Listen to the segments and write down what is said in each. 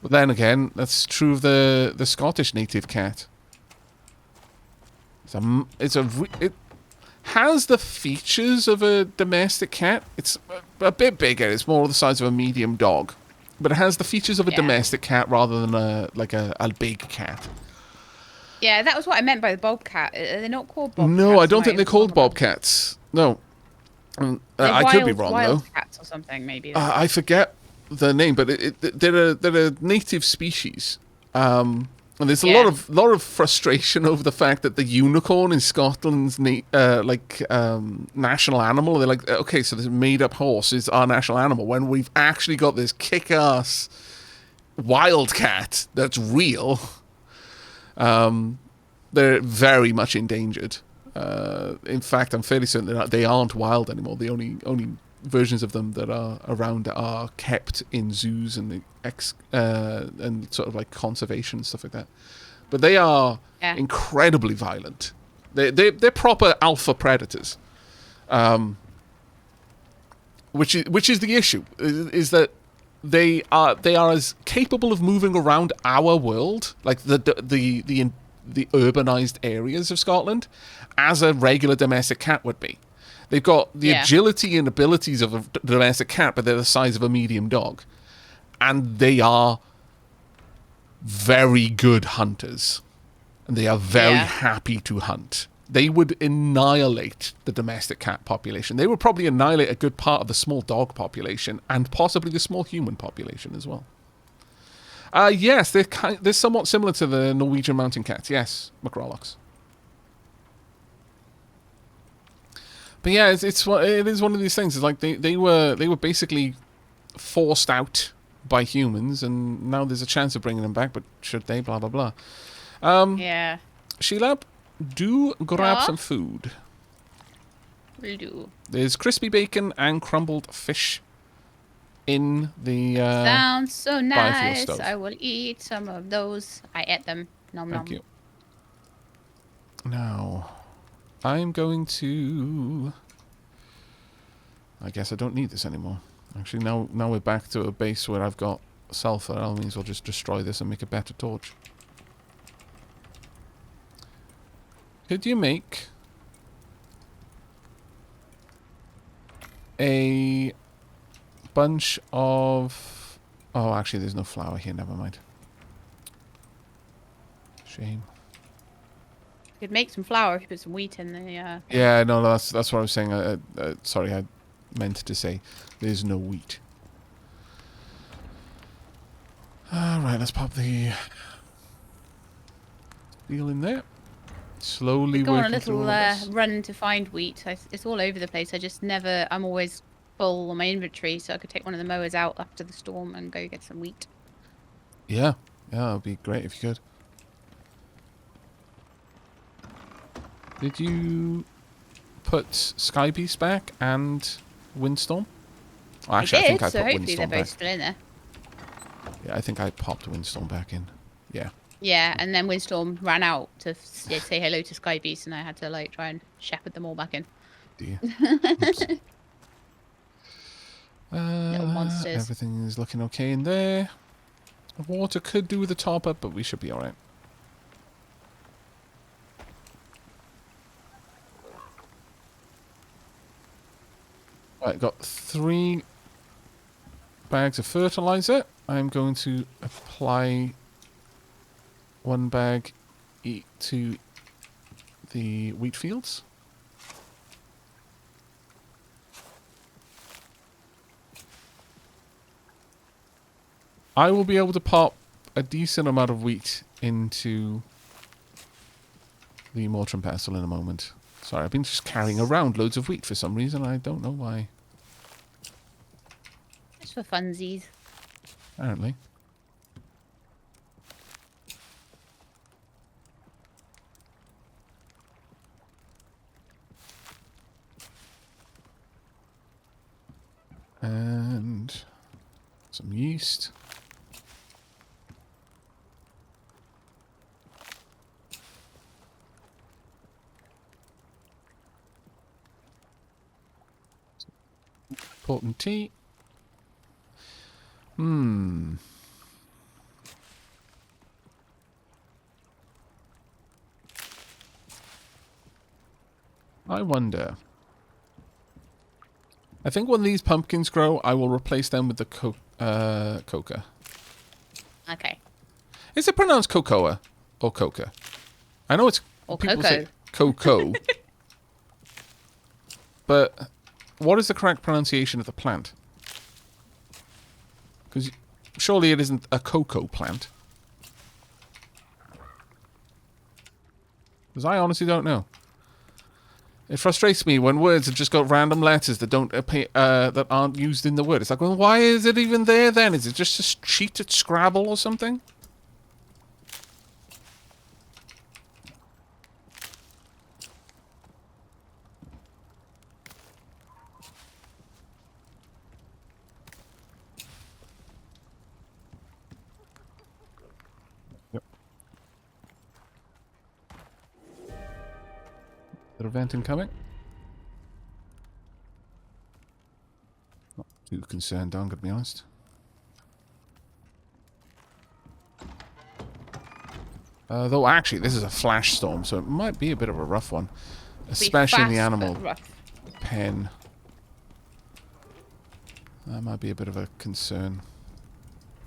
But then again, that's true of the Scottish native cat. It has the features of a domestic cat. It's a bit bigger. It's more the size of a medium dog, but it has the features of a domestic cat rather than a big cat. Yeah, that was what I meant by the bobcat. They're not called bobcats. No, I don't think they're called bobcats. No, I could be wrong wild though. Cats or something maybe. I forget the name, but they're a native species. And there's a lot of frustration over the fact that the unicorn is Scotland's national animal. They're like, okay, so this made-up horse is our national animal when we've actually got this kick-ass wildcat that's real. They're very much endangered. In fact, I'm fairly certain that they aren't wild anymore. The only versions of them that are around are kept in zoos and sort of like conservation and stuff like that. But they are incredibly violent. They're proper alpha predators. Which is the issue is that they are as capable of moving around our world, like the urbanized areas of Scotland, as a regular domestic cat would be. They've got the agility and abilities of a domestic cat, but they're the size of a medium dog. And they are very good hunters. And they are very happy to hunt. They would annihilate the domestic cat population. They would probably annihilate a good part of the small dog population and possibly the small human population as well. Yes, they're somewhat similar to the Norwegian mountain cats. Yes, McRolocks. But yeah, it is one of these things. It's like they were basically forced out by humans, and now there's a chance of bringing them back. But should they? Blah blah blah. Sheila, do grab some food. Will do. There's crispy bacon and crumbled fish in the. Sounds so nice. I will eat some of those. I ate them. Nom nom. Thank you. Now, I'm going to. I guess I don't need this anymore. Actually, now we're back to a base where I've got sulfur. That means I'll just destroy this and make a better torch. Could you make a bunch of... Oh, actually, there's no flour here. Never mind. Shame. You could make some flour if you put some wheat in the... Yeah, no, that's what I was saying. Sorry, I meant to say there's no wheat. Alright, let's pop the steel in there. Slowly go on a little run to find wheat. It's all over the place. I'm always full on my inventory, so I could take one of the mowers out after the storm and go get some wheat. Yeah, that would be great if you could. Did you put Sky Beast back and Windstorm? Oh, actually, I think I put hopefully Windstorm they're both back. still in there. Yeah, I think I popped Windstorm back in. Yeah. Yeah, and then Windstorm ran out to say hello to Sky Beast, and I had to try and shepherd them all back in. Dear. Little monsters. Everything is looking okay in there. Water could do with a top up, but we should be alright. Right, got 3 bags of fertilizer. I'm going to apply 1 bag to the wheat fields. I will be able to pop a decent amount of wheat into the mortar and pestle in a moment. Sorry, I've been just carrying around loads of wheat for some reason. I don't know why. Just for funsies. Apparently. And some yeast. Important tea. I wonder. I think when these pumpkins grow, I will replace them with the coca. Okay. Is it pronounced cocoa or coca? I know it's Or people cocoa. say cocoa. But what is the correct pronunciation of the plant? Because surely it isn't a cocoa plant. Because I honestly don't know. It frustrates me when words have just got random letters that don't appear, that aren't used in the word. It's like, well, why is it even there then? Is it just a cheat at Scrabble or something? Yep. Is there a vent incoming? Not too concerned, I'm going to be honest. Though actually, this is a flash storm, so it might be a bit of a rough one. Especially in the animal pen. That might be a bit of a concern.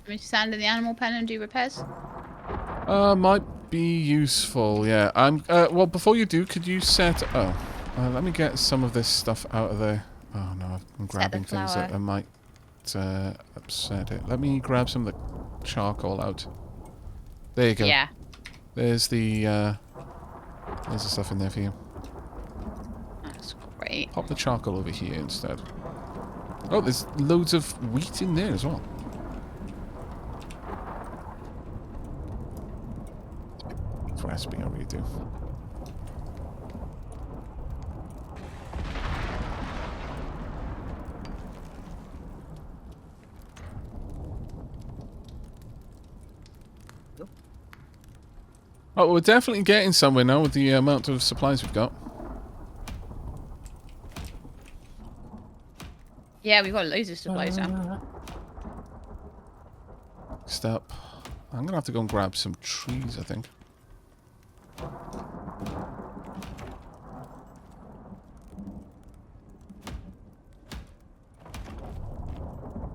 Can we stand in the animal pen and do repairs? Might be useful, yeah. Well, before you do, could you set... Oh, let me get some of this stuff out of there. Oh, no, I'm grabbing things that might upset it. Let me grab some of the charcoal out. There you go. Yeah. There's the stuff in there for you. That's great. Pop the charcoal over here instead. Oh, there's loads of wheat in there as well. It's recipe, I really do. Oh, we're definitely getting somewhere now with the amount of supplies we've got. Yeah, we've got loads of supplies now. Next up, I'm going to have to go and grab some trees, I think.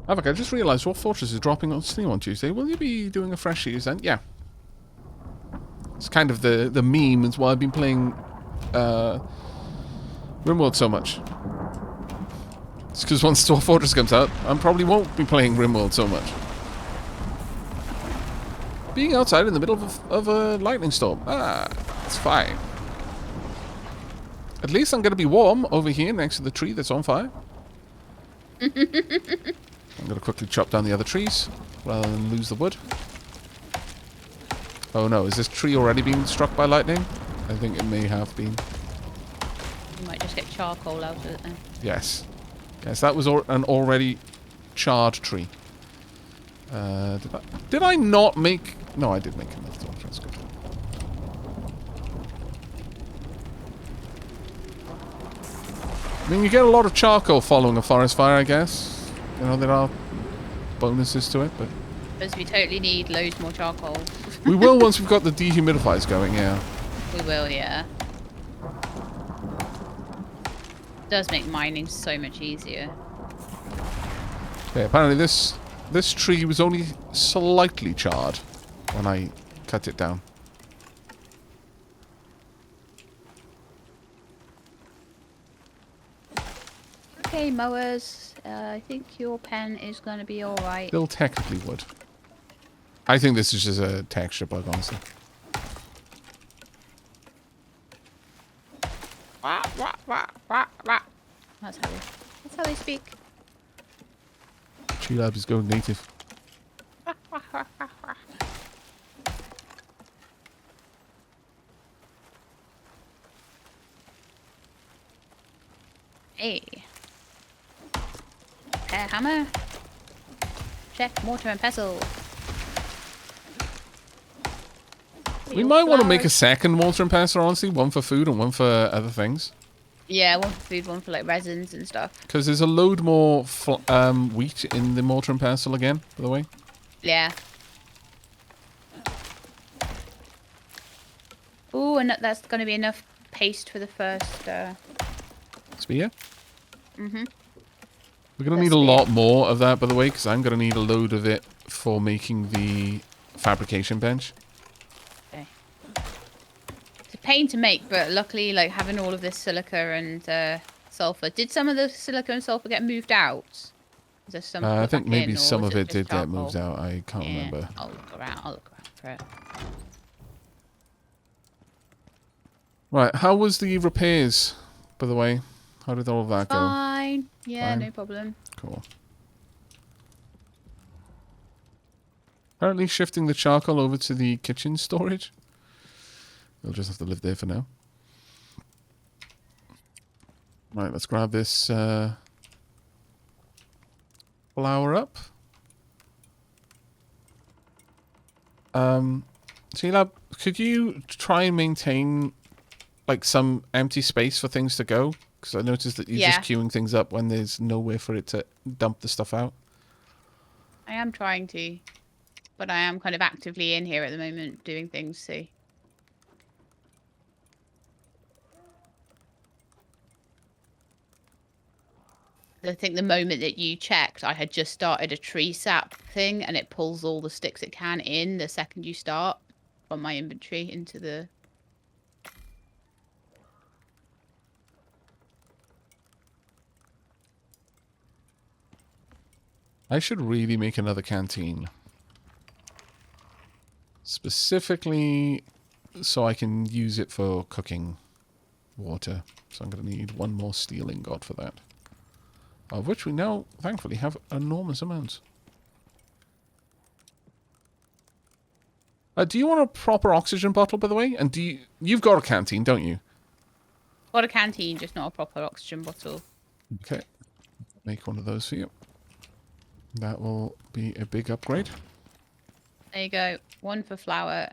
Aavak, I just realised Dwarf Fortress is dropping on Steam on Tuesday. Will you be doing a fresh series then? Yeah. It's kind of the meme. It's why I've been playing RimWorld so much. It's because once Dwarf Fortress comes out, I probably won't be playing RimWorld so much. Being outside in the middle of a lightning storm. It's fine. At least I'm going to be warm over here next to the tree that's on fire. I'm going to quickly chop down the other trees rather than lose the wood. Oh no, is this tree already being struck by lightning? I think it may have been. You might just get charcoal out of it then. Yes. Yes, that was an already charred tree. Did I not make... No, I did make enough torch. That's good. I mean, you get a lot of charcoal following a forest fire, I guess. You know, there are bonuses to it, but... Because we totally need loads more charcoal. We will once we've got the dehumidifiers going, yeah. We will, yeah. It does make mining so much easier. Okay, apparently this tree was only slightly charred when I cut it down. Okay, mowers. I think your pen is going to be alright. Still technically wood. I think this is just a texture bug, honestly. That's how they speak. G-Lab is going native. Hey. Repair hammer. Check mortar and pestle. We might want to make a second mortar and pestle, honestly. One for food and one for other things. Yeah, one for food, one for like resins and stuff. Because there's a load more wheat in the mortar and pestle again, by the way. Yeah. Ooh, and that's going to be enough paste for the first Spear? Mm-hmm. We're going to need a lot more of that, by the way, because I'm going to need a load of it for making the fabrication bench. Okay. It's a pain to make, but luckily, like, having all of this silica and sulfur. Did some of the silica and sulfur get moved out? Is there some I put think back maybe in, or some was of it it just did get charcoal? moved out. I can't remember. I'll look around. I'll look around for it. Right, how was the repairs, by the way? How did all of that go? Fine. Yeah, Fine? no problem. Cool. Apparently shifting the charcoal over to the kitchen storage. They'll just have to live there for now. Right, let's grab this flour up. T-Lab, could you try and maintain like some empty space for things to go? Because I noticed that you're just queuing things up when there's nowhere for it to dump the stuff out. I am trying to, but I am kind of actively in here at the moment doing things, so. I think the moment that you checked, I had just started a tree sap thing, and it pulls all the sticks it can in the second you start from my inventory into the... I should really make another canteen. Specifically so I can use it for cooking water. So I'm going to need one more steel ingot for that. Of which we now, thankfully, have enormous amounts. Do you want a proper oxygen bottle, by the way? And you've got a canteen, don't you? Got a canteen, just not a proper oxygen bottle. Okay. Make one of those for you. That will be a big upgrade. There you go. One for flour.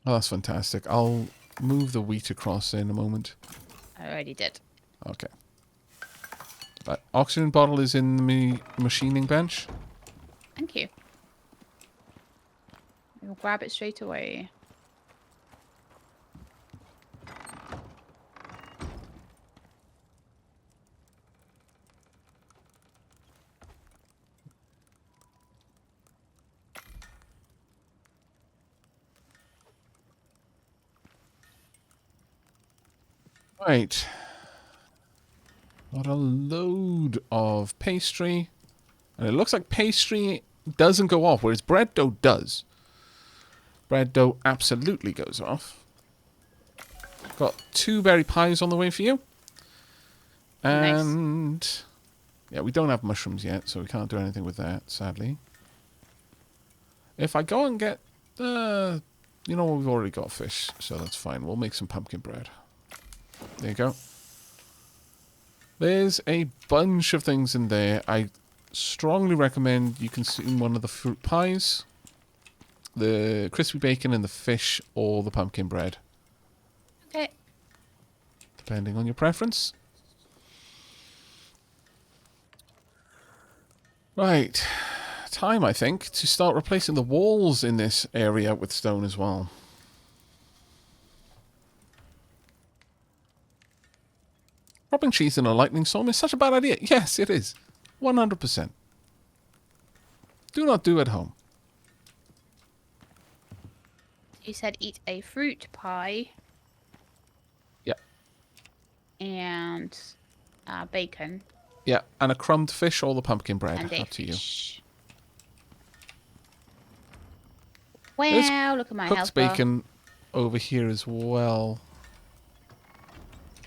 Oh, that's fantastic. I'll move the wheat across in a moment. I already did. Okay. That oxygen bottle is in the machining bench. Thank you. We'll grab it straight away. Right. Got a load of pastry. And it looks like pastry doesn't go off, whereas bread dough does. Bread dough absolutely goes off. Got 2 berry pies on the way for you. And... Nice. Yeah, we don't have mushrooms yet, so we can't do anything with that, sadly. If I go and get... you know, we've already got fish, so that's fine. We'll make some pumpkin bread. There you go. There's a bunch of things in there. I strongly recommend you consume one of the fruit pies, the crispy bacon, and the fish, or the pumpkin bread. Okay. Depending on your preference. Right. Time, I think, to start replacing the walls in this area with stone as well. Dropping cheese in a lightning storm is such a bad idea. Yes, it is. 100%. Do not do at home. You said eat a fruit pie. Yeah. And bacon. Yeah, and a crumbed fish or the pumpkin bread. And up to you. Wow, look at my health bar. Cooked bacon over here as well.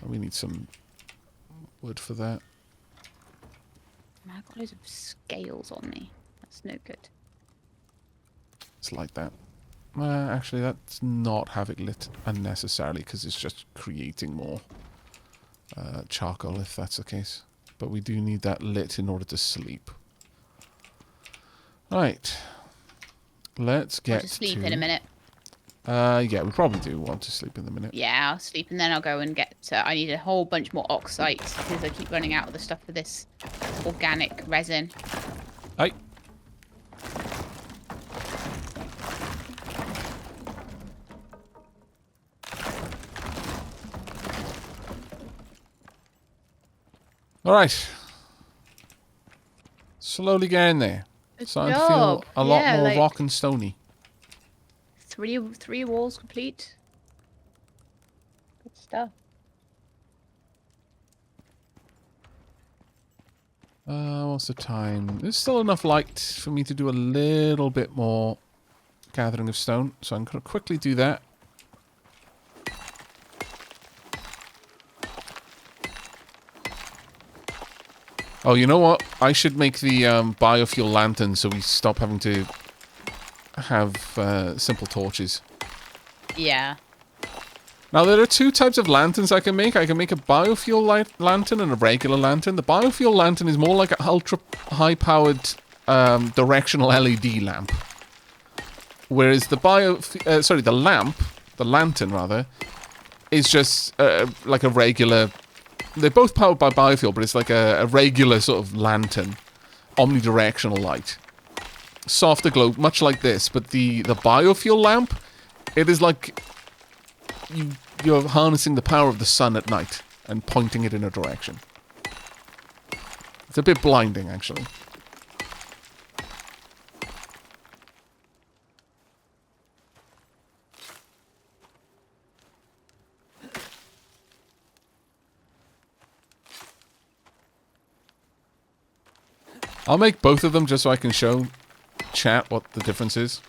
We need some wood for that. I've got loads of scales on me. That's no good. It's like that. Actually, let's not have it lit unnecessarily because it's just creating more charcoal if that's the case. But we do need that lit in order to sleep. Right. Let's get to sleep in a minute. Yeah, we probably do want to sleep in a minute. Yeah, I'll sleep and then I'll go and get... I need a whole bunch more oxide because I keep running out of the stuff for this organic resin. Hey. Alright. Slowly getting there. Good Starting to job. feel a lot Yeah, more like rock and stony. three walls complete. Good stuff. What's the time? There's still enough light for me to do a little bit more gathering of stone. So I'm going to quickly do that. Oh, you know what? I should make the biofuel lantern so we stop having to have simple torches. Yeah. Now, there are two types of lanterns I can make. I can make a biofuel lantern and a regular lantern. The biofuel lantern is more like an ultra high-powered directional LED lamp. Whereas the the lantern, rather, is just like a regular... They're both powered by biofuel, but it's like a regular sort of lantern. Omnidirectional light. Softer glow, much like this. But the biofuel lamp, it is like... You're harnessing the power of the sun at night and pointing it in a direction. It's a bit blinding, actually. I'll make both of them just so I can show chat what the difference is.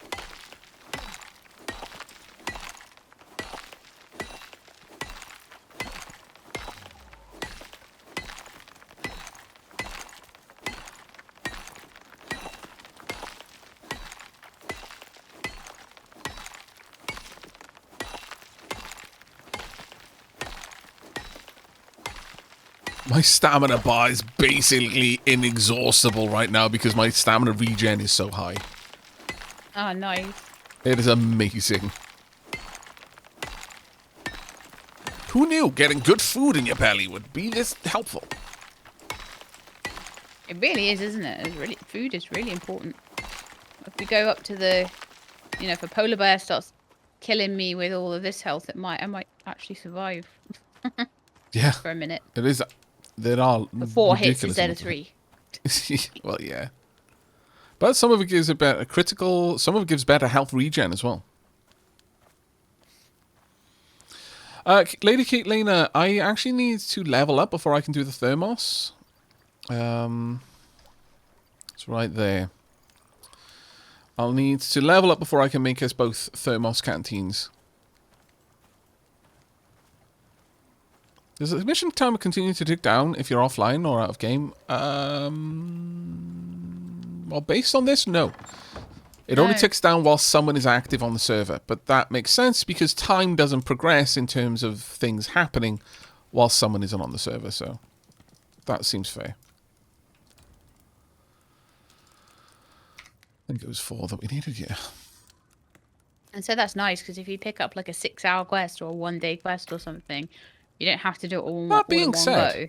My stamina bar is basically inexhaustible right now because my stamina regen is so high. Oh, nice. It is amazing. Who knew getting good food in your belly would be this helpful? It really is, isn't it? Food is really important. If we go up to the, if a polar bear starts killing me with all of this health, I might actually survive. Yeah. For a minute. It is. There are 4 hits instead of 3. Well, yeah. But some of it gives a better critical. Some of it gives better health regen as well. Lady Caitlina, I actually need to level up before I can do the thermos. It's right there. I'll need to level up before I can make us both thermos canteens. Does the mission timer continue to tick down if you're offline or out of game? Well, based on this, no. It only ticks down while someone is active on the server. But that makes sense because time doesn't progress in terms of things happening while someone isn't on the server. So that seems fair. I think it was 4 that we needed, yeah. And so that's nice because if you pick up like a 6-hour quest or a 1-day quest or something, you don't have to do it all in one go.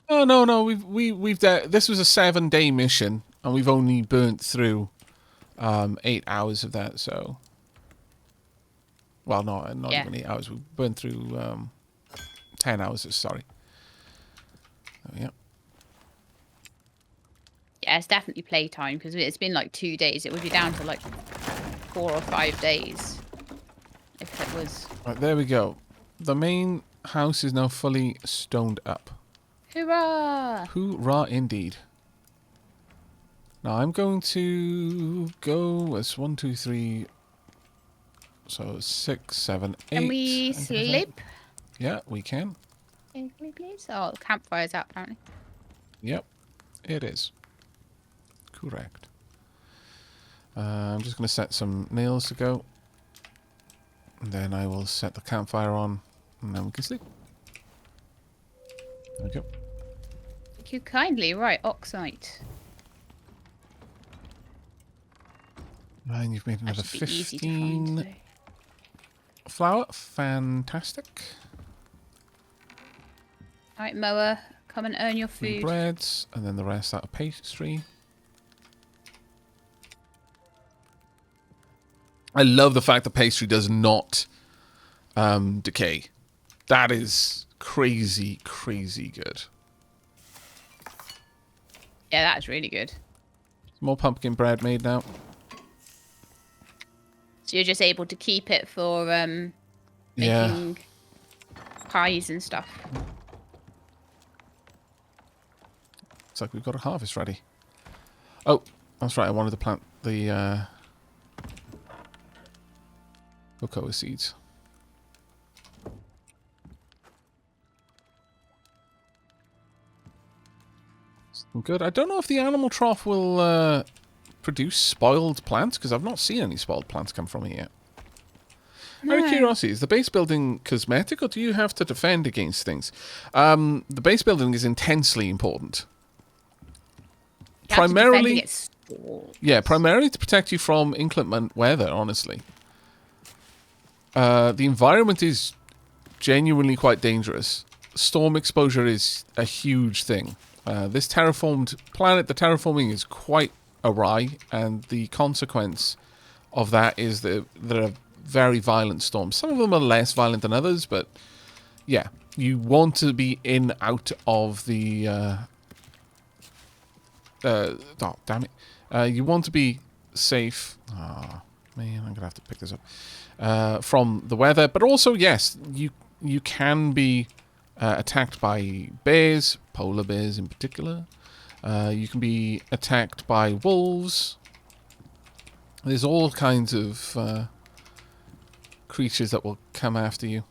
Oh no, we've this was a 7-day mission and we've only burnt through 8 hours of that. So, well, not even 8 hours. We burned through 10 hours. Sorry. Oh, yeah. Yeah, it's definitely playtime because it's been like 2 days. It would be down to like 4 or 5 days if it was. Right, there we go. The main house is now fully stoned up. Hoorah! Hoorah indeed. Now I'm going to go as 1, 2, 3. So 6, 7, 8. Can we sleep? Yeah, we can. Can we please? Oh, the campfire's out apparently. Yep, it is. Correct. I'm just going to set some nails to go. And then I will set the campfire on. And then we can sleep. There we go. Thank you kindly. Right, oxite. And you've made another That should be easy to 15 find, flour. Fantastic. Alright, mower. Come and earn your 3 food. breads. And then the rest out of pastry. I love the fact that pastry does not decay. That is crazy, crazy good. Yeah, that's really good. More pumpkin bread made now. So you're just able to keep it for Yeah. making pies and stuff. Looks like we've got a harvest ready. Oh, that's right. I wanted to plant the cocoa seeds. Good. I don't know if the animal trough will produce spoiled plants, because I've not seen any spoiled plants come from it yet. No. Out of curiosity, is the base building cosmetic, or do you have to defend against things? The base building is intensely important. You have to defend Primarily, against storms. yeah, primarily to protect you from inclement weather, honestly. The environment is genuinely quite dangerous. Storm exposure is a huge thing. This terraformed planet, the terraforming is quite awry, and the consequence of that is that there are very violent storms. Some of them are less violent than others, but yeah, you want to be in out of the oh, damn it. You want to be safe. Oh, man, I'm gonna have to pick this up. From the weather, but also, yes, you can be attacked by bears, polar bears in particular. You can be attacked by wolves. There's all kinds of creatures that will come after you.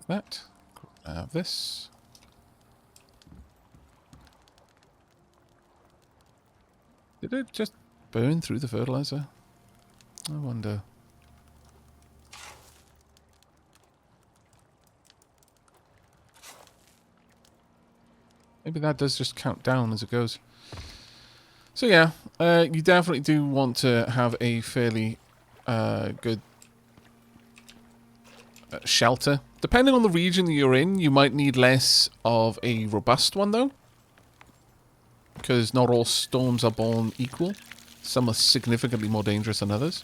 That. This. Did it just burn through the fertilizer? I wonder. Maybe that does just count down as it goes. So yeah, you definitely do want to have a fairly good shelter. Depending on the region that you're in, you might need less of a robust one though. Because not all storms are born equal. Some are significantly more dangerous than others.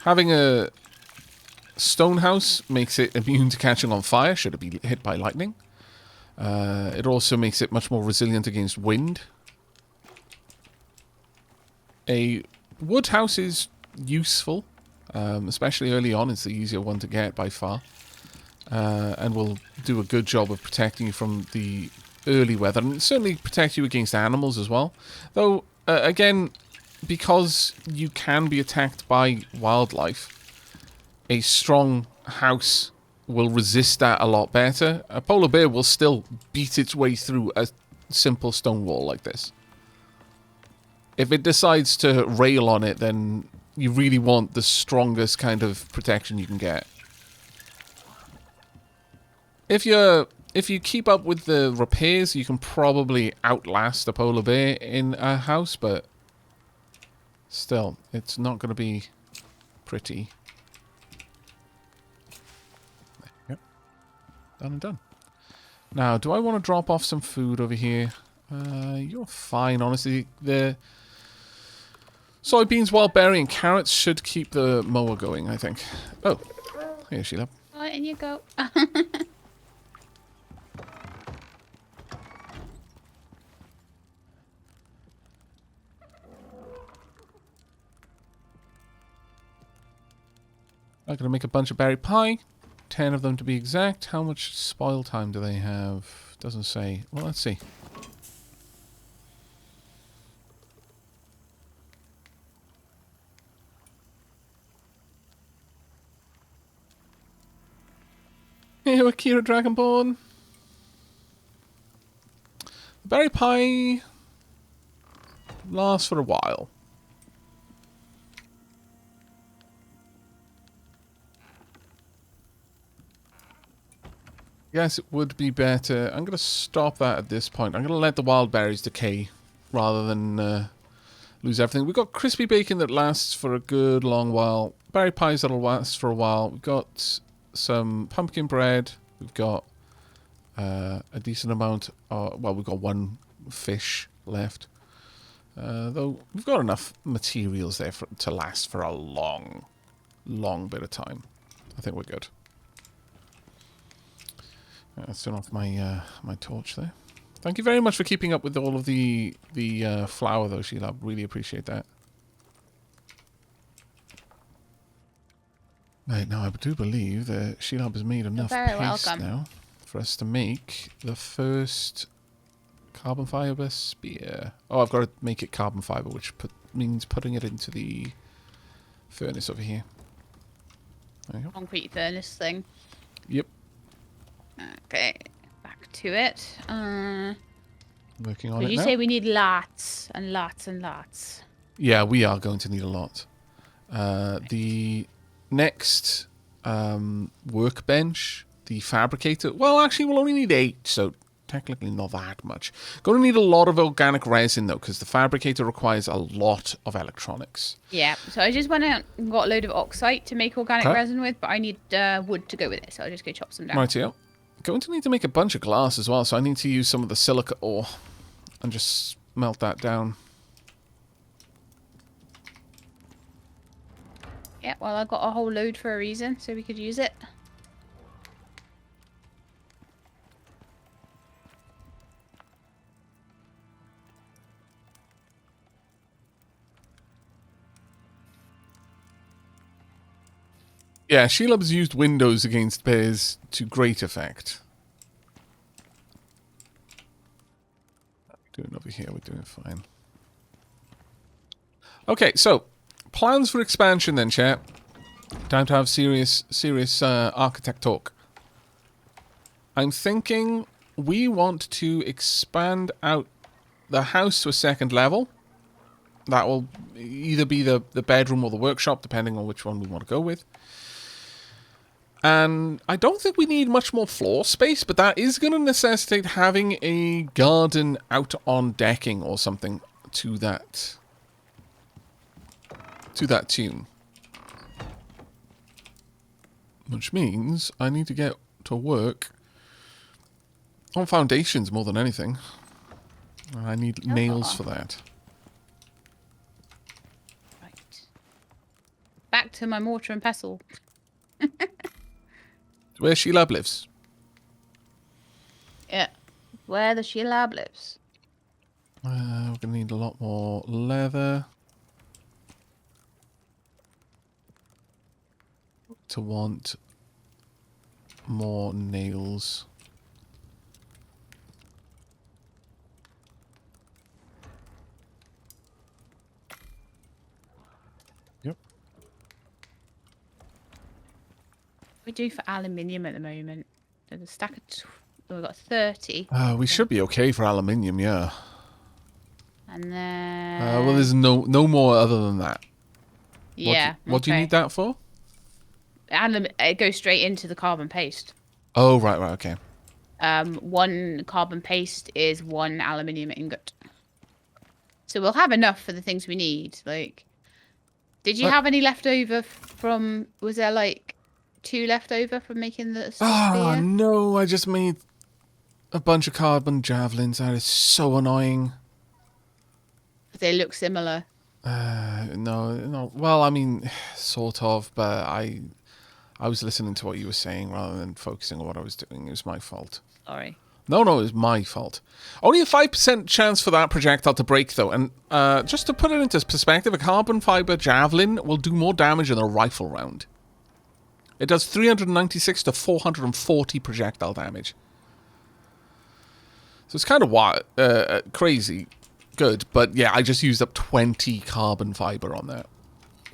Having a stone house makes it immune to catching on fire should it be hit by lightning. It also makes it much more resilient against wind. A wood house is useful, especially early on. It's the easier one to get by far. And will do a good job of protecting you from the early weather, and certainly protect you against animals as well. Though, again, because you can be attacked by wildlife, a strong house will resist that a lot better. A polar bear will still beat its way through a simple stone wall like this. If it decides to rail on it, then you really want the strongest kind of protection you can get. If you keep up with the repairs, you can probably outlast a polar bear in a house, but still, it's not going to be pretty. Yep. Done and done. Now, do I want to drop off some food over here? You're fine, honestly. The soybeans, wild berry, and carrots should keep the mower going, I think. Oh, here, Sheila. Oh, in you go. I'm going to make a bunch of berry pie. 10 of them to be exact. How much spoil time do they have? Doesn't say. Well, let's see. Here, Akira Dragonborn. The berry pie lasts for a while. Yes, it would be better. I'm going to stop that at this point. I'm going to let the wild berries decay rather than lose everything. We've got crispy bacon that lasts for a good long while. Berry pies that'll last for a while. We've got some pumpkin bread. We've got a decent amount. Well, we've got one fish left. Though we've got enough materials there to last for a long bit of time. I think we're good. Let's turn off my my torch there. Thank you very much for keeping up with all of the flour, though, Sheila. Really appreciate that. Right, now I do believe that Sheila has made enough paste now for us to make the first carbon fiber spear. Oh, I've got to make it carbon fiber, which means putting it into the furnace over here. There you go. Concrete furnace thing. Yep. Okay, back to it. Working on it now. Did you say we need lots and lots and lots? Yeah, we are going to need a lot. The next workbench, the fabricator. Well, actually, we'll only need 8, so technically not that much. Going to need a lot of organic resin, though, because the fabricator requires a lot of electronics. Yeah, so I just went out and got a load of oxide to make organic resin with, but I need wood to go with it, so I'll just go chop some down. Right, yeah. Going to need to make a bunch of glass as well, so I need to use some of the silica ore and just melt that down. Yeah, well, I got a whole load for a reason, so we could use it. Yeah, Shelob's used windows against bears to great effect. Doing over here, we're doing fine. Okay, so plans for expansion then, chat. Time to have serious architect talk. I'm thinking we want to expand out the house to a 2nd level. That will either be the bedroom or the workshop, depending on which one we want to go with. And I don't think we need much more floor space, but that is going to necessitate having a garden out on decking or something to that tune. Which means I need to get to work on foundations more than anything. I need nails for that. Right. Back to my mortar and pestle. Where Sheila lives. Yeah. Where the Sheila lives. We're going to need a lot more leather. To want more nails. Yep. We do for aluminium at the moment. There's a stack of... we've got 30. We should be okay for aluminium, yeah. And then... well, there's no more other than that. Yeah. What do you need that for? It goes straight into the carbon paste. Oh, right, okay. 1 carbon paste is 1 aluminium ingot. So we'll have enough for the things we need. Like, did you have any left over from... was there like 2 left over from making the spear? Oh, no, I just made a bunch of carbon javelins. That is so annoying. They look similar. No. Well, I mean, sort of, but I was listening to what you were saying rather than focusing on what I was doing. It was my fault. Sorry. No, it was my fault. Only a 5% chance for that projectile to break, though. And just to put it into perspective, a carbon fiber javelin will do more damage than a rifle round. It does 396 to 440 projectile damage. So it's kind of wild, crazy good. But yeah, I just used up 20 carbon fiber on that.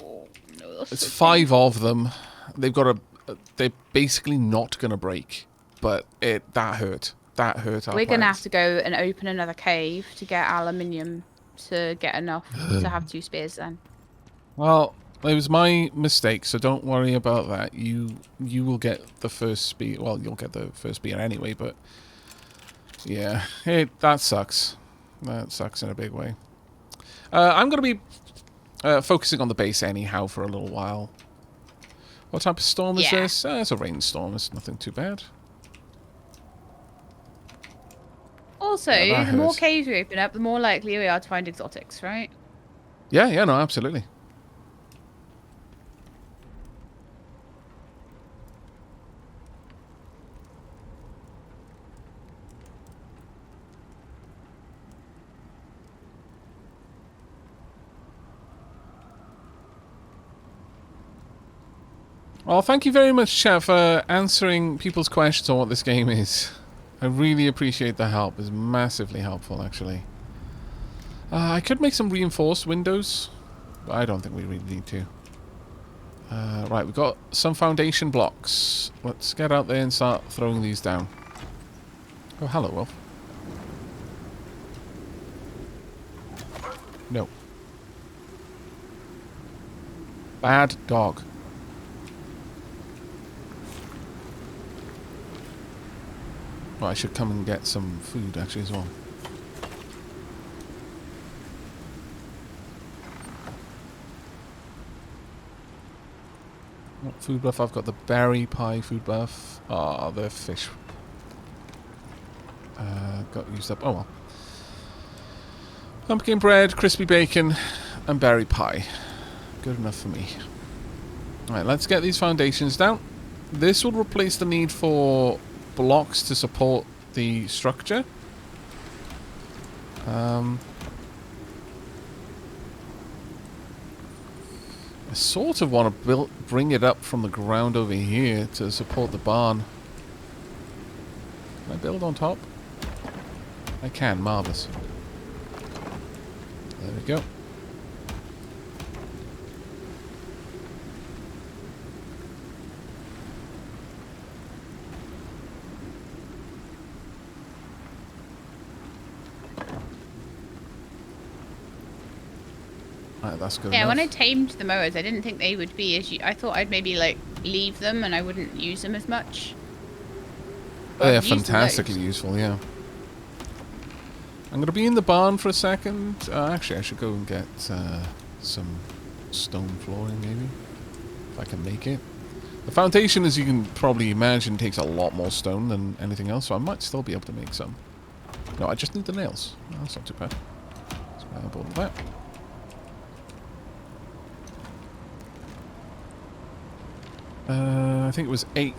Oh, no, it's 5 of them. They've got they're basically not going to break. But that hurt. That hurt our We're going to plans. have to go and open another cave to get aluminium to get enough to have 2 spears then. Well, it was my mistake, so don't worry about that. You will get the first spear. Well, you'll get the first spear anyway, but yeah, that sucks. That sucks in a big way. I'm going to be focusing on the base anyhow for a little while. What type of storm is this? It's a rainstorm. It's nothing too bad. Also, Yeah, the more caves we open up, the more likely we are to find exotics, right? Yeah, no, absolutely. Well, thank you very much, chat, for answering people's questions on what this game is. I really appreciate the help. It's massively helpful, actually. I could make some reinforced windows, but I don't think we really need to. Right, we've got some foundation blocks. Let's get out there and start throwing these down. Oh, hello, Wolf. No. Bad dog. Well, I should come and get some food, actually, as well. What food buff? I've got the berry pie food buff. Ah, the fish. Got used up. Oh, well. Pumpkin bread, crispy bacon, and berry pie. Good enough for me. Alright, let's get these foundations down. This will replace the need for blocks to support the structure. I sort of want to bring it up from the ground over here to support the barn. Can I build on top? I can, marvellous. There we go. Right, that's good enough. When I tamed the mowers, I didn't think they would be as I thought I'd maybe like leave them and I wouldn't use them as much. They're fantastically useful, yeah. I'm going to be in the barn for a second. Actually, I should go and get some stone flooring, maybe. If I can make it. The foundation, as you can probably imagine, takes a lot more stone than anything else, so I might still be able to make some. No, I just need the nails. Oh, that's not too bad. Let's grab all of that. I think it was 8.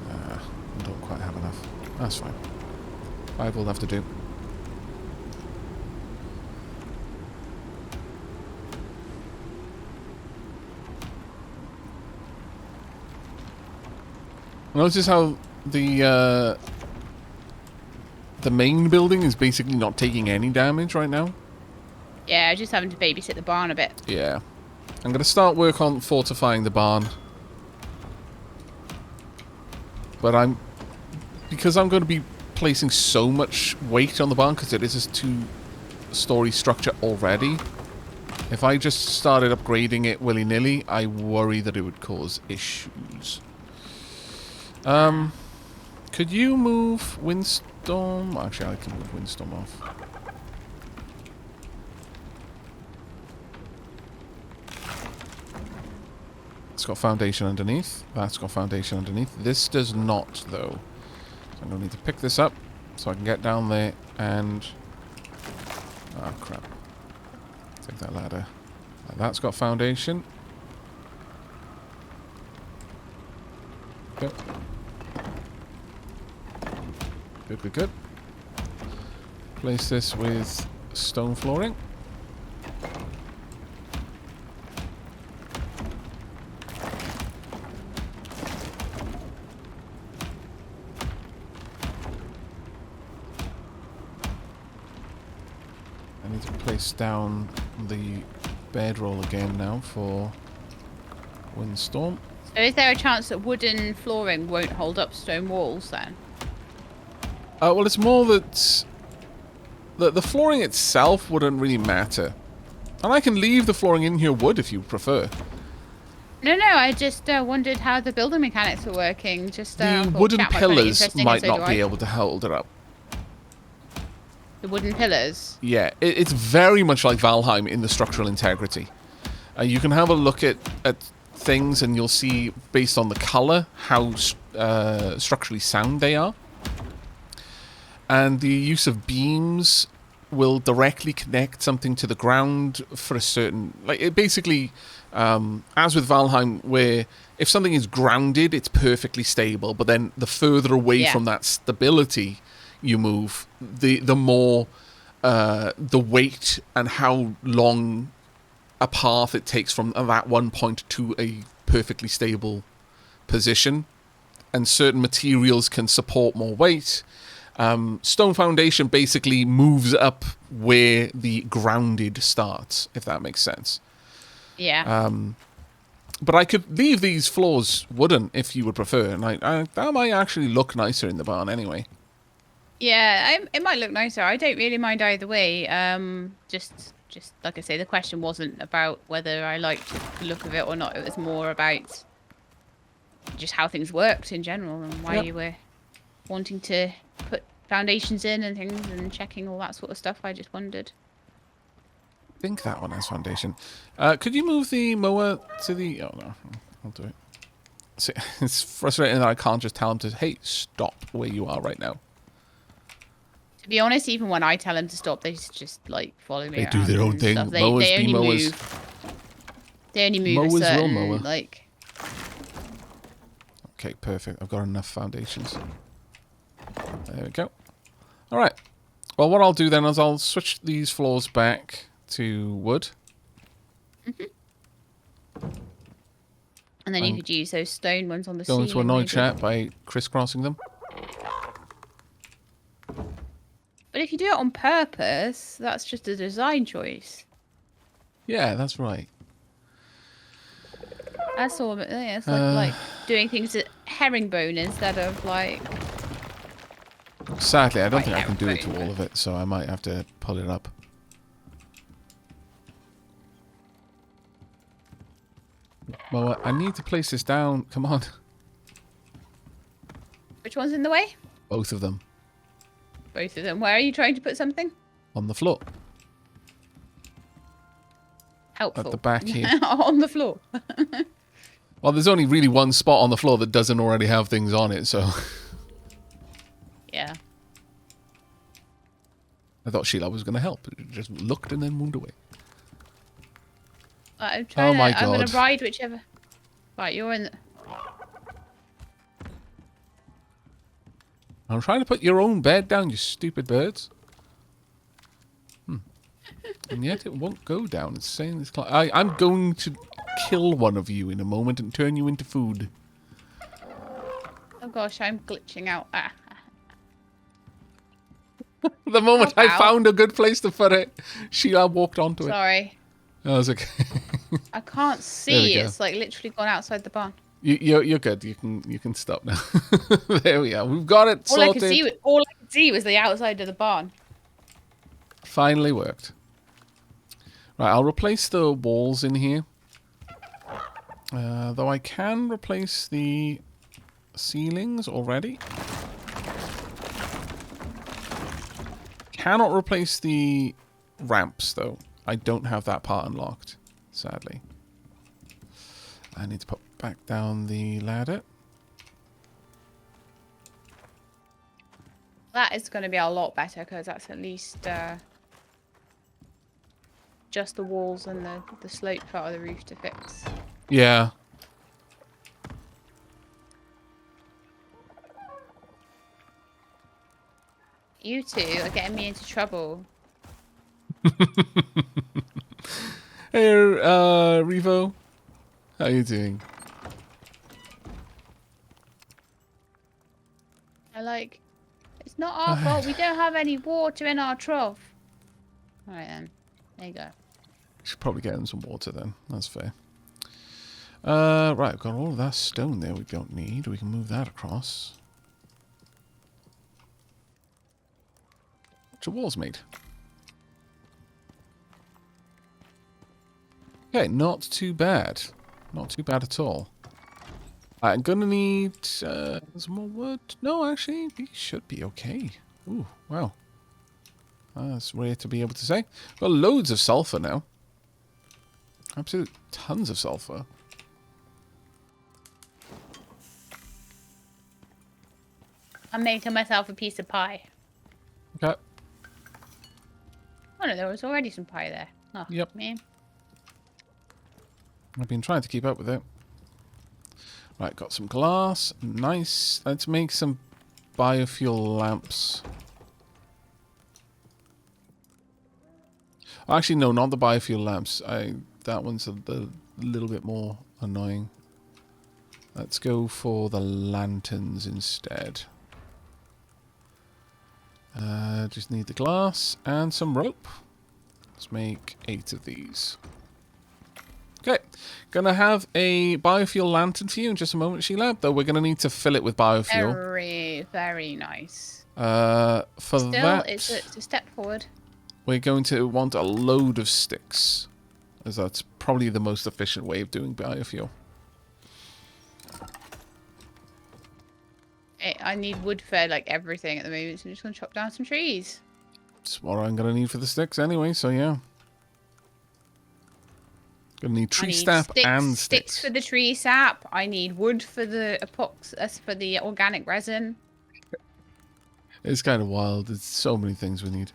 I don't quite have enough. That's fine. 5 will have to do. Notice how the main building is basically not taking any damage right now? Yeah, just having to babysit the barn a bit. Yeah. I'm going to start work on fortifying the barn. But because I'm going to be placing so much weight on the barn, because it is a 2-story structure already, if I just started upgrading it willy-nilly, I worry that it would cause issues. Could you move Windstorm? Actually, I can move Windstorm off. It's got foundation underneath. That's got foundation underneath. This does not, though. So I'm going to need to pick this up so I can get down there and... Oh, crap. Take that ladder. That's got foundation. Yep. Good, good, good. Place this with stone flooring. I need to place down the bedroll again now for windstorm. So is there a chance that wooden flooring won't hold up stone walls then? Well, it's more that the flooring itself wouldn't really matter. And I can leave the flooring in here wood if you prefer. No, I just wondered how the building mechanics were working. Just the wooden pillars might not be able to hold it up. The wooden pillars? Yeah, it's very much like Valheim in the structural integrity. You can have a look at things and you'll see, based on the colour, how structurally sound they are. and the use of beams will directly connect something to the ground for a certain... Like, it basically, as with Valheim, where if something is grounded, it's perfectly stable, but then the further away from that stability you move, the more the weight and how long a path it takes from that one point to a perfectly stable position. And certain materials can support more weight. Stone foundation basically moves up where the grounded starts, if that makes sense. Yeah. But I could leave these floors wooden if you would prefer, and that might actually look nicer in the barn anyway. Yeah, it might look nicer. I don't really mind either way. Just like I say, the question wasn't about whether I liked the look of it or not. It was more about just how things worked in general and why you were wanting to put foundations in and things and checking all that sort of stuff. I just wondered. I think that one has foundation. Could you move the mower to the... Oh, no. I'll do it. See, it's frustrating that I can't just tell him to, hey, stop where you are right now. To be honest, even when I tell them to stop, they just, like, follow me around. They do their own thing. Stuff. Mowers they only be mowers. They only move Mowers a certain, will mower. like... Okay, perfect. I've got enough foundations. There we go. All right. Well, what I'll do then is I'll switch these floors back to wood. And then you could use those stone ones on the ceiling. Going to annoy maybe. chat by crisscrossing them. But if you do it on purpose, that's just a design choice. Yeah, that's right. That's all. Yeah, it's like doing things at herringbone instead of like. Sadly, I don't think I can do it to all of it, so I might have to pull it up. Well, I need to place this down. Come on. Which one's in the way? Both of them. Both of them. Where are you trying to put something? On the floor. Helpful. At the back here. On the floor. Well, there's only really one spot on the floor that doesn't already have things on it, so... Yeah. I thought Sheila was going to help. It just looked and then moved away. I'm trying my I'm going God. to ride whichever... Right, you're in the... I'm trying to put your own bed down, you stupid birds. And yet it won't go down. It's saying it's... I'm going to kill one of you in a moment and turn you into food. Oh gosh, I'm glitching out. Ah. The moment Help I out. found a good place to put it, Sheila walked onto it. Sorry. I was okay. I can't There we see. go. It's like literally gone outside the barn. You're good. You can stop now. There we are. We've got it All I sorted. could see was the outside of the barn. Finally worked. Right, I'll replace the walls in here. Though I can replace the ceilings already. Cannot replace the ramps, though. I don't have that part unlocked, sadly. I need to put back down the ladder. That is going to be a lot better because that's at least just the walls and the slope part of the roof to fix. Yeah. You two are getting me into trouble. Hey, Revo. How you doing? It's not our fault. We don't have any water in our trough. All right then. There you go. Should probably get in some water then. That's fair. Right, I've got all of that stone there we don't need. We can move that across. What's your walls made? Okay, not too bad. Not too bad at all. I'm gonna need some more wood. No, actually, we should be okay. Ooh, wow. That's rare to be able to say. Got loads of sulfur now. Absolute tons of sulfur. I'm making myself a piece of pie. Oh no, there was already some pie there. Oh, Yep. man. I've been trying to keep up with it. Right, got some glass. Nice. Let's make some biofuel lamps. Actually, no, not the biofuel lamps. That one's a little bit more annoying. Let's go for the lanterns instead. Just need the glass and some rope. Let's make 8 of these. Okay, gonna have a biofuel lantern for you in just a moment, Sheila. Though we're gonna need to fill it with biofuel. Very, very nice. For Still, that, it's a step forward. we're going to want a load of sticks, as that's probably the most efficient way of doing biofuel. I need wood for like everything at the moment, so I'm just gonna chop down some trees. That's what I'm gonna need for the sticks anyway. So yeah. Gonna need tree sap and sticks. Sticks for the tree sap. I need wood for the for the organic resin. It's kind of wild. There's so many things we need.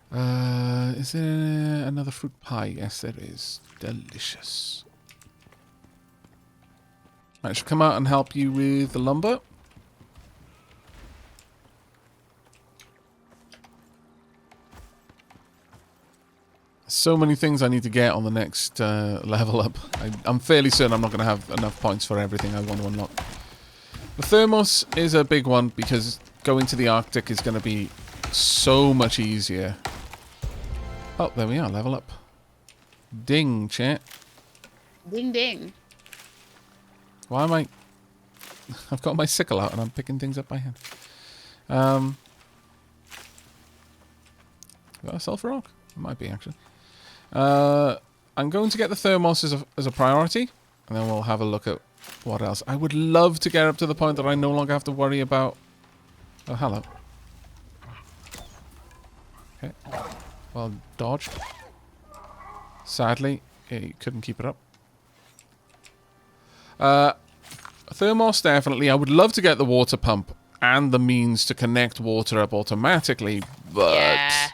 Is there another fruit pie? Yes, there is. Delicious. I should come out and help you with the lumber. So many things I need to get on the next level up. I'm fairly certain I'm not going to have enough points for everything I want to unlock. The thermos is a big one because going to the Arctic is going to be so much easier. Oh, there we are. Level up. Ding, chat. Ding ding. Why am I... I've got my sickle out and I'm picking things up by hand. Got a sulfur rock? It might be, actually. I'm going to get the thermos as a priority, and then we'll have a look at what else. I would love to get up to the point that I no longer have to worry about... Oh, hello. Okay. Well, dodged. Sadly, he couldn't keep it up. Thermos, definitely. I would love to get the water pump and the means to connect water up automatically, but... Yeah.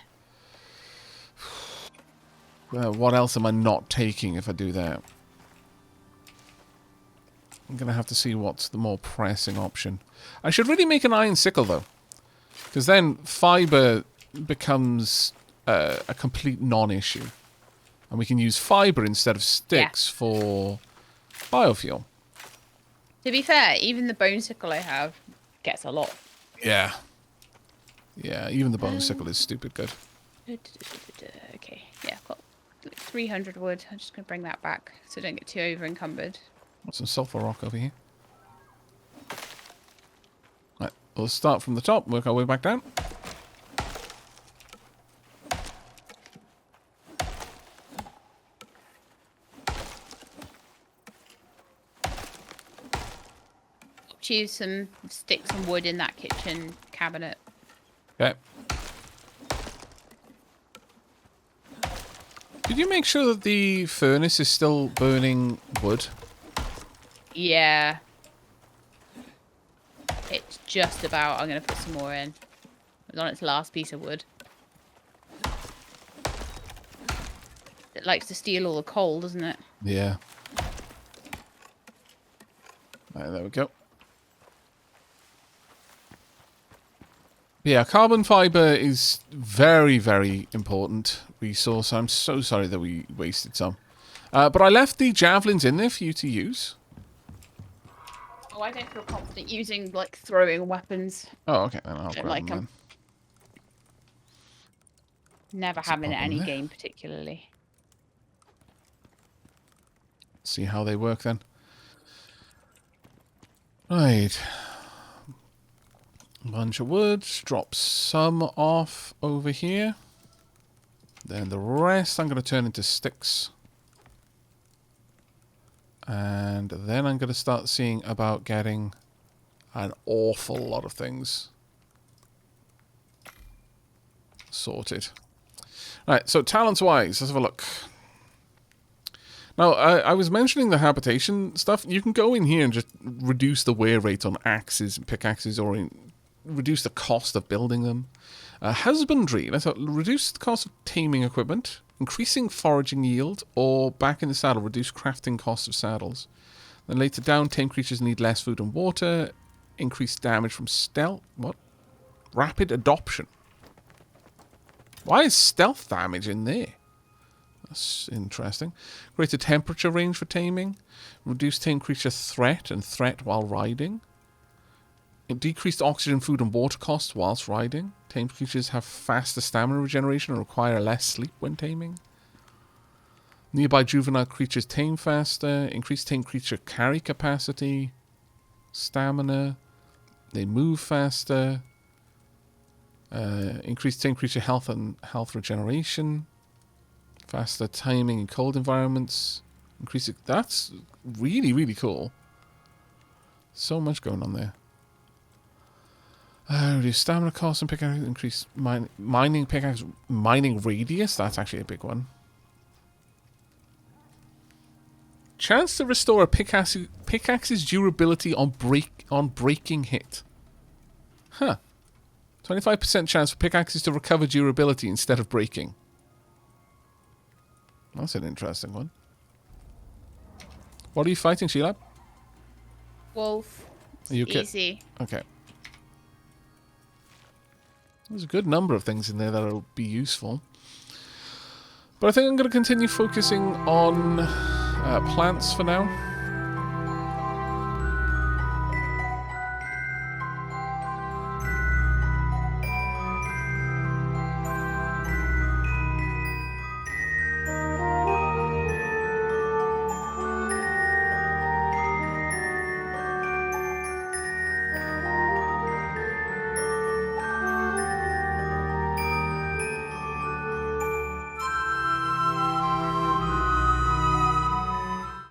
What else am I not taking if I do that? I'm going to have to see what's the more pressing option. I should really make an iron sickle, though. Because then fibre becomes a complete non-issue. And we can use fibre instead of sticks for biofuel. To be fair, even the bone sickle I have gets a lot. Yeah. Yeah, even the bone sickle is stupid good. Okay, yeah, I've got 300 wood. I'm just going to bring that back so I don't get too over encumbered. Got some sulfur rock over here. Right, we'll start from the top, work our way back down. Choose some sticks and wood in that kitchen cabinet. Okay. Did you make sure that the furnace is still burning wood? Yeah. It's just about. I'm going to put some more in. It's on its last piece of wood. It likes to steal all the coal, doesn't it? Yeah. Right, there we go. Yeah, carbon fiber is very, very important resource. I'm so sorry that we wasted some. But I left the javelins in there for you to use. Oh, I don't feel confident using, like, throwing weapons. Oh, okay. Then I'll grab like them then. Never What's the have in problem any there? game, particularly. See how they work then. Right. Bunch of wood. Drop some off over here. Then the rest I'm going to turn into sticks. And then I'm going to start seeing about getting an awful lot of things sorted. Right, so talents-wise, let's have a look. Now, I was mentioning the habitation stuff. You can go in here and just reduce the wear rate on axes and pickaxes, or reduce the cost of building them. Husbandry. Let's have reduce the cost of taming equipment, increasing foraging yield, or back in the saddle, reduce crafting costs of saddles. Then later down, tame creatures need less food and water, increase damage from stealth. What? Rapid adoption. Why is stealth damage in there? That's interesting. Greater temperature range for taming. Reduce tame creature threat and threat while riding. Decreased oxygen, food and water costs whilst riding. Tame creatures have faster stamina regeneration and require less sleep when taming. Nearby juvenile creatures tame faster. Increased tame creature carry capacity. Stamina. They move faster. Increased tame creature health and health regeneration. Faster timing in cold environments. That's really, really cool. So much going on there. Reduce stamina costs and pickaxe. Increase mining pickaxe. Mining radius. That's actually a big one. Chance to restore a pickaxe's durability on breaking hit. Huh. 25% chance for pickaxes to recover durability instead of breaking. That's an interesting one. What are you fighting, Sheila? Wolf. Are you easy. Okay. There's a good number of things in there that'll be useful. But I think I'm going to continue focusing on plants for now.